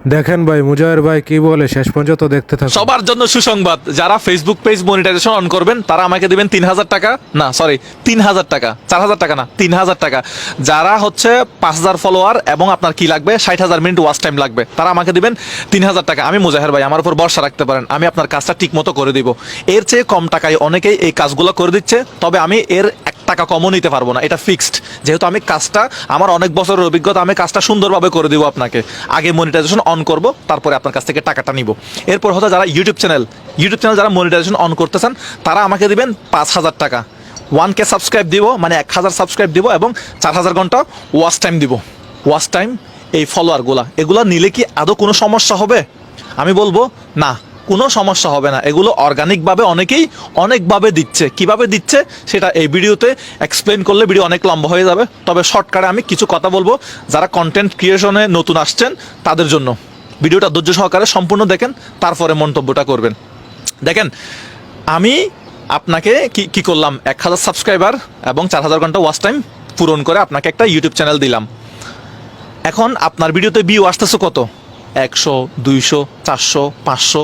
দেখেন ভাই, মুজাহির ভাই কি বলে শেষ পর্যন্ত দেখতে থাকুন। সবার জন্য সুসংবাদ, যারা ফেসবুক পেজ মনিটাইজেশন অন করবেন তারা আমাকে দিবেন 3,000 টাকা, না সরি 3,000 টাকা, 4,000 টাকা না 3,000 টাকা। যারা হচ্ছে 5,000 ফলোয়ার এবং আপনার কি লাগবে 60,000 মিনিট ওয়াচ টাইম লাগবে, তারা আমাকে দিবেন 3,000 টাকা। আমি মুজাহির ভাই, আমার উপর ভরসা রাখতে পারেন, আমি আপনার কাজটা ঠিক মতো করে দিব। এর চেয়ে কম টাকায় অনেকেই এই কাজগুলো করে দিচ্ছে, তবে আমি এর 1 টাকা কমও নিতে পারবো না, এটা ফিক্সড। যেহেতু আমি কাজটা, আমার অনেক বছরের অভিজ্ঞতা, আমি কাজটা সুন্দরভাবে করে দিব আপনাকে। আগে মনিটাইজেশন অন করব, তারপরে আপনার কাছ থেকে টাকাটা নিব। এরপর হয়তো যারা ইউটিউব চ্যানেল যারা মনিটাইজেশন অন করতেছেন তারা আমাকে দিবেন 5,000 টাকা। 1K সাবস্ক্রাইব দিব, মানে 1,000 সাবস্ক্রাইব দিব এবং 4,000 ঘন্টা ওয়াচ টাইম দিব। ওয়াচ টাইম, এই ফলোয়ারগুলা, এগুলো নিলে কি আদৌ কোনো সমস্যা হবে? আমি বলবো না, কোনো সমস্যা হবে না। এগুলো অর্গানিকভাবে অনেকেই অনেকভাবে দিচ্ছে। কিভাবে দিচ্ছে সেটা এই ভিডিওতে এক্সপ্লেন করলে ভিডিও অনেক লম্বা হয়ে যাবে। তবে শর্টকাটে আমি কিছু কথা বলবো, যারা কন্টেন্ট ক্রিয়েশনে নতুন আসছেন তাদের জন্য। ভিডিওটা ধৈর্য সহকারে সম্পূর্ণ দেখেন, তারপরে মন্তব্যটা করবেন। দেখেন, আমি আপনাকে কি করলাম, 1,000 সাবস্ক্রাইবার এবং 4,000 ঘন্টা ওয়াচ টাইম পূরণ করে আপনাকে একটা ইউটিউব চ্যানেল দিলাম। এখন আপনার ভিডিওতে ভিউ আসতেছে কত? 100, 200, 400, 500,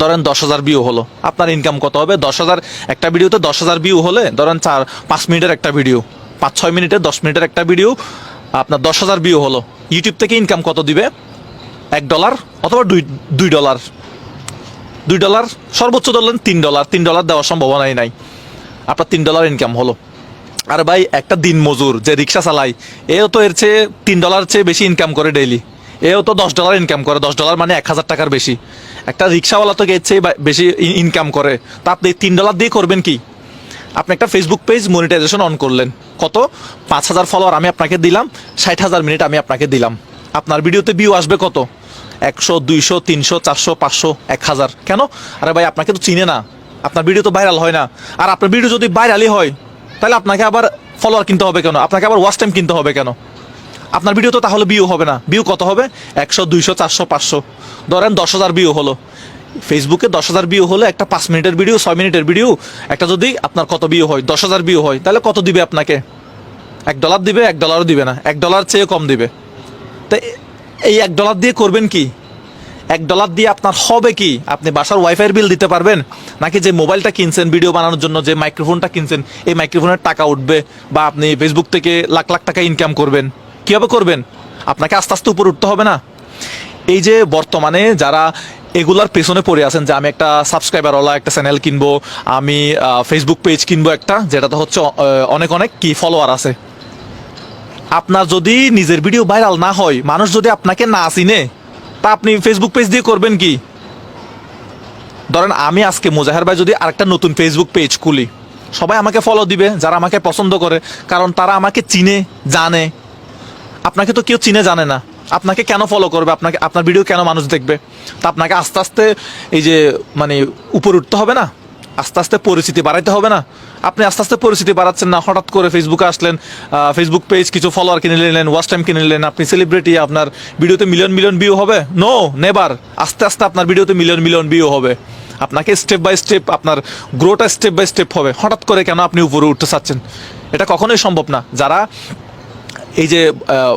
ধরেন 10,000 ভিউ হলো। আপনার ইনকাম কত হবে? 10,000, একটা ভিডিওতে 10,000 ভিউ হলে ধরেন 4-5 মিনিটের একটা ভিডিও, 5-6 মিনিটের 10 মিনিটের একটা ভিডিও, আপনার 10,000 ভিউ হলো। ইউটিউব থেকে ইনকাম কত দিবে? $1 অথবা $2, $2, সর্বোচ্চ ধরলেন $3। $3 দেওয়ার সম্ভাবনাই নাই। আপনার $3 ইনকাম হলো। আর ভাই, একটা দিন মজুর যে রিক্সা চালায়, এও তো এর চেয়ে $3 চেয়ে বেশি ইনকাম করে ডেইলি। এও তো $10 ইনকাম করে। $10 মানে 1,000 টাকার বেশি। একটা রিক্সাওয়ালা তো এর চেয়ে বেশি ইনকাম করে। তা আপনি $3 দিয়ে করবেন কি? আপনি একটা ফেসবুক পেজ মনিটাইজেশন অন করলেন, কত? 5,000 ফলোয়ার আমি আপনাকে দিলাম, 60,000 মিনিট আমি আপনাকে দিলাম। আপনার ভিডিওতে ভিউ আসবে কত? 100, 200, 300, 400, 500, 1,000। কেন? আরে ভাই, আপনাকে তো চিনে না, আপনার ভিডিও তো ভাইরাল হয় না। আর আপনার ভিডিও যদি ভাইরালই হয়, তাহলে আপনাকে আবার ফলোয়ার কিনতে হবে কেন? আপনাকে আবার ওয়াচ টাইম কিনতে হবে কেন? আপনার ভিডিও তো তাহলে ভিউ হবে না। ভিউ কত হবে? 100, 200, 400, 500, ধরেন 10,000 ভিউ হলো। ফেসবুকে 10,000 ভিউ হলে একটা 5 মিনিটের ভিডিও, 6 মিনিটের ভিডিও, একটা যদি আপনার কত ভিউ হয়, 10,000 ভিউ হয়, তাহলে কত দিবে আপনাকে? $1 দিবে? $1 দিবে না, $1 চেয়ে কম দিবে। তো এই $1 দিয়ে করবেন কি? $1 দিয়ে আপনার হবে কি? আপনি বাসার ওয়াইফাইয়ের বিল দিতে পারবেন? নাকি যে মোবাইলটা কিনছেন ভিডিও বানানোর জন্য, যে মাইক্রোফোনটা কিনছেন, এই মাইক্রোফোনের টাকা উঠবে? বা আপনি ফেসবুক থেকে লাখ লাখ টাকা ইনকাম করবেন? কীভাবে করবেন? আপনাকে আস্তে আস্তে উপরে উঠতে হবে না? এই যে বর্তমানে যারা এগুলার পেছনে পড়ে আছেন, যে আমি একটা সাবস্ক্রাইবারওয়ালা একটা চ্যানেল কিনবো, আমি ফেসবুক পেজ কিনবো একটা, যেটাতে হচ্ছে অনেক অনেক কি ফলোয়ার আছে। আপনার যদি নিজের ভিডিও ভাইরাল না হয়, মানুষ যদি আপনাকে না চিনে, তা আপনি ফেসবুক পেজ দিয়ে করবেন কি? ধরেন আমি আজকে মুজাহির ভাই যদি আরেকটা নতুন ফেসবুক পেজ খুলি, সবাই আমাকে ফলো দিবে যারা আমাকে পছন্দ করে, কারণ তারা আমাকে চিনে জানে। আপনাকে তো কেউ চিনে জানে না, আপনাকে কেন ফলো করবে? আপনাকে, আপনার ভিডিও কেন মানুষ দেখবে? তা আপনাকে আস্তে আস্তে এই যে মানে উপরে উঠতে হবে না? আস্তে আস্তে পরিচিতি বাড়াইতে হবে না? আপনি আস্তে আস্তে পরিচিতি বাড়াচ্ছেন না, হঠাৎ করে ফেসবুকে আসলেন, ফেসবুক পেজ কিছু ফলোয়ার কিনে নিলেন, ওয়াচ টাইম কিনে নিলেন, আপনি সেলিব্রিটি, আপনার ভিডিওতে মিলিয়ন মিলিয়ন ভিউ হবে? No, never. আস্তে আস্তে আপনার ভিডিওতে মিলিয়ন মিলিয়ন ভিউ হবে। আপনাকে স্টেপ বাই স্টেপ আপনার গ্রোটা স্টেপ বাই স্টেপ হবে। হঠাৎ করে কেন আপনি উপরে উঠতে চাচ্ছেন? এটা কখনোই সম্ভব না। যারা এই যে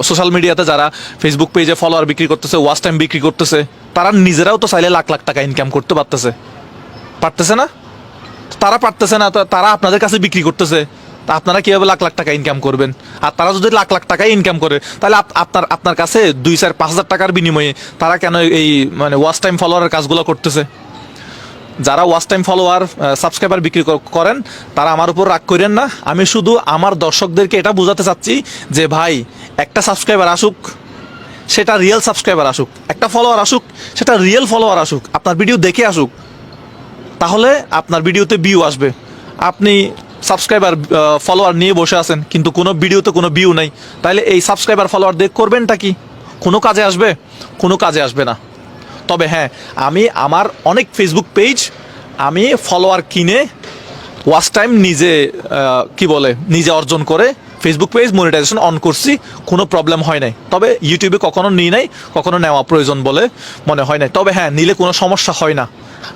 সোশ্যাল মিডিয়াতে যারা ফেসবুক পেজে ফলোয়ার বিক্রি করতেছে, ওয়াচ টাইম বিক্রি করতেছে, তারা নিজেরাও তো চাইলে লাখ লাখ টাকা ইনকাম করতে পারতেছে না? তারা পারতেছে না, তারা আপনাদের কাছে বিক্রি করতেছে। তা আপনারা কীভাবে লাখ লাখ টাকা ইনকাম করবেন? আর তারা যদি লাখ লাখ টাকাই ইনকাম করে, তাহলে আপনার কাছে 2-4-5,000 টাকার বিনিময়ে তারা কেন এই মানে ওয়াচ টাইম ফলোয়ারের কাজগুলো করতেছে? যারা ওয়াচ টাইম ফলোয়ার সাবস্ক্রাইবার বিক্রি করেন, তারা আমার উপর রাগ করেন না। আমি শুধু আমার দর্শকদেরকে এটা বোঝাতে চাচ্ছি যে ভাই, একটা সাবস্ক্রাইবার আসুক, সেটা রিয়েল সাবস্ক্রাইবার আসুক, একটা ফলোয়ার আসুক, সেটা রিয়েল ফলোয়ার আসুক, আপনার ভিডিও দেখে আসুক, তাহলে আপনার ভিডিওতে ভিউ আসবে। আপনি সাবস্ক্রাইবার ফলোয়ার নিয়ে বসে আছেন, কিন্তু কোনো ভিডিওতে কোনো ভিউ নাই, তাহলে এই সাবস্ক্রাইবার ফলোয়ার দিয়ে করবেনটা কি? কোনো কাজে আসবে? কোনো কাজে আসবে না। তবে হ্যাঁ, আমি আমার অনেক ফেসবুক পেজ আমি ফলোয়ার কিনে ওয়াচ টাইম নিজে নিজে অর্জন করে ফেসবুক পেজ মনিটাইজেশন অন করছি, কোনো প্রবলেম হয় নাই। তবে ইউটিউবে কখনো নিই নাই, কখনো নেওয়া প্রয়োজন বলে মনে হয় নাই। তবে হ্যাঁ, নিলে কোনো সমস্যা হয় না।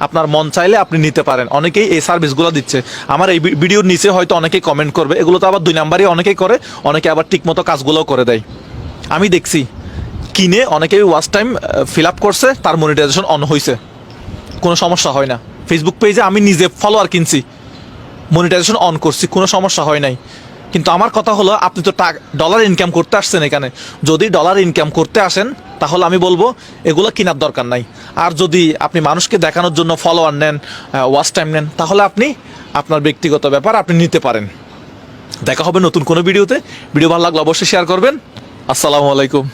আপনার মন চাইলে আপনি নিতে পারেন। অনেকেই এই সার্ভিসগুলো দিচ্ছে। আমার এই ভিডিওর নিচে হয়তো অনেকেই কমেন্ট করবে, এগুলো তো আবার 2 নাম্বারই অনেকেই করে, অনেকে আবার ঠিকমতো কাজগুলোও করে দেয়। আমি দেখছি কিনে অনেকেই ওয়াচ টাইম ফিল আপ করছে, তার মনিটাইজেশন অন হয়েছে, কোনো সমস্যা হয় না। ফেসবুক পেজে আমি নিজে ফলোয়ার কিনছি, মনিটাইজেশন অন করছি, কোনো সমস্যা হয় নাই। কিন্তু আমার কথা হলো, আপনি তো ডলার ইনকাম করতে আসছেন এখানে, যদি ডলার ইনকাম করতে আসেন তাহলে আমি বলবো এগুলো কেনার দরকার নাই। আর যদি আপনি মানুষকে দেখানোর জন্য ফলোয়ার নেন, ওয়াচ টাইম নেন, তাহলে আপনি আপনার ব্যক্তিগত ব্যাপার আপনি নিতে পারেন। দেখা হবে নতুন কোনো ভিডিওতে। ভিডিও ভালো লাগলে অবশ্যই শেয়ার করবেন। আসসালামু আলাইকুম।